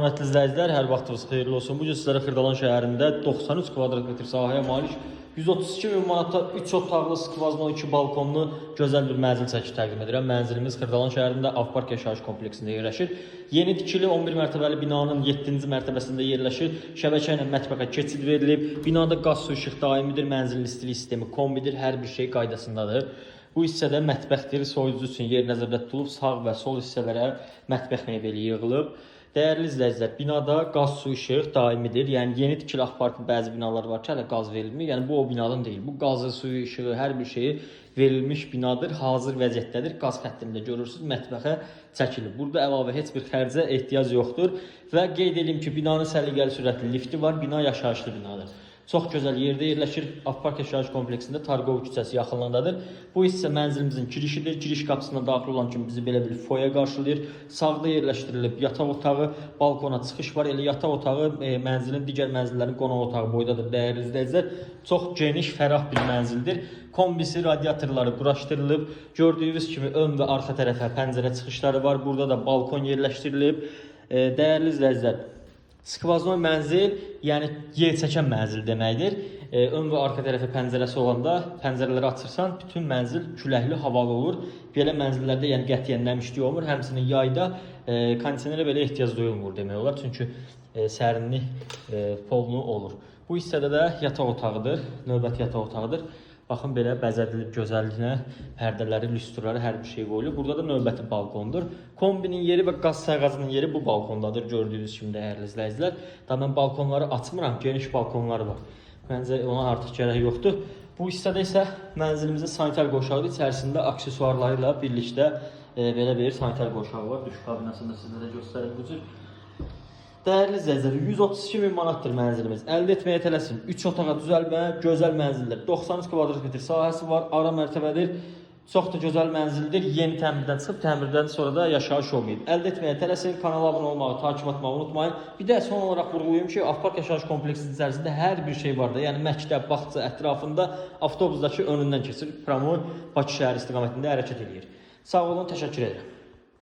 Hörmətli izləyicilər, hər vaxtınız xeyirli olsun. Bu gün sizlərə Xırdalan şəhərində 93 kvadrat metr sahəyə malik 132 min manata 3 otaqlı, skvazno 2 balkonlu gözəl bir mənzil çəkib təqdim edirəm. Mənzilimiz Xırdalan şəhərində Avpark yaşayış kompleksində yerləşir. Yeni tikili 11 mərtəbəli binanın 7-ci mərtəbəsində yerləşir. Şəbəkə ilə mətbəxə keçid verilib. Binada qaz, su, işıq daimidir. Mənzilin istilik sistemi kombidir. Hər bir şey qaydasındadır. Bu hissədə mətbəxdir, soyuducu üçün yer nəzərdə tutulub. Sağ və sol hissələrə mətbəx mebeli yığılıb. Dəyərli izləyicilər, binada qaz, su, işıq daimidir. Yəni yeni tikili Avparkın bəzi binalar var ki, hələ qaz verilmir. Yəni bu o binadan deyil. Bu qazı, suyu, işığı, hər bir şeyi verilmiş binadır. Hazır vəziyyətdədir. Qaz xəttində görürsünüz, mətbəxə çəkilib. Burada əlavə heç bir xərcə ehtiyac yoxdur. Və qeyd edeyim ki, binanın səliqəli sürətli lifti var. Bina yaşayışlı binadır. Çox gözəl yerdə yerləşir. Avpark yaşayış kompleksində Targov küçəsi yaxınlığındadır. Bu hissə mənzilimizin girişidir. Giriş qapısına daxil olan kimi bizi belə bir foya qarşılayır. Sağda yerləşdirilib yataq otağı, balkona çıxış var. Elə yataq otağı mənzilin digər mənzillərin qonaq otağı boydadır. Dəyərli izləyicilər, çox geniş, fərah bir mənzildir. Kombisi, radiatorları quraşdırılıb. Gördüyünüz kimi ön və arxa tərəfə pəncərə çıxışları var. Burada da balkon yerləşdirilib. Dəyərli izləyicilər, skvaznoy mənzil, yəni yer çəkən mənzil deməkdir. Ön və arxa tərəfə pəncərəsi olanda pəncərələri açırsan, bütün mənzil küləkli, havalı olur. Belə mənzillərdə yəni qətiyyən nəmişlik olmur. Həmçinin yayda kondisionerə belə ehtiyac duyulmur demək olar. Çünki sərinlik polnu olur. Bu hissədə də yataq otağıdır, növbəti yataq otağıdır. Baxın, belə bəzədilib gözəlliyinə, pərdələri, lüstrləri, hər bir şey qoyulur. Burada da növbəti balkondur. Kombinin yeri və qaz sayğacının yeri bu balkondadır. Gördüyünüz kimi dəyərli izləyicilər. Daha mən balkonları açmıram, geniş balkonlar var. Məncə ona artıq gərək yoxdur. Bu hissədə isə mənzilimizin sanitar qoşağıdır. İçərisində aksesuarları ilə birlikdə belə bir sanitar qoşağı var. Duş kabinasında sizlərə göstərim bu cür. Dəyərli izləyicilər, 132 min manatdır mənzilimiz. Əldə etməyə tələsin. 3 otağa düzəlmə, gözəl mənzildir. 93 kvadrat metr sahəsi var, ara mərtəbədir. Çox da gözəl mənzildir. Yeni təmirdən çıxıb, təmirdən sonra da yaşayış olmayıb. Əldə etməyə tələsin, kanala abunə olmağı, takip etməyi unutmayın. Bir də son olaraq vurğulayım ki, Avpark yaşayış kompleksinin içərisində hər bir şey var da. Yəni məktəb, bağça ətrafında avtobusdakı önündən keçir. Pramoy Bakı şəhəri istiqamətində hərəkət edir. Sağ olun, təşəkkür edirəm.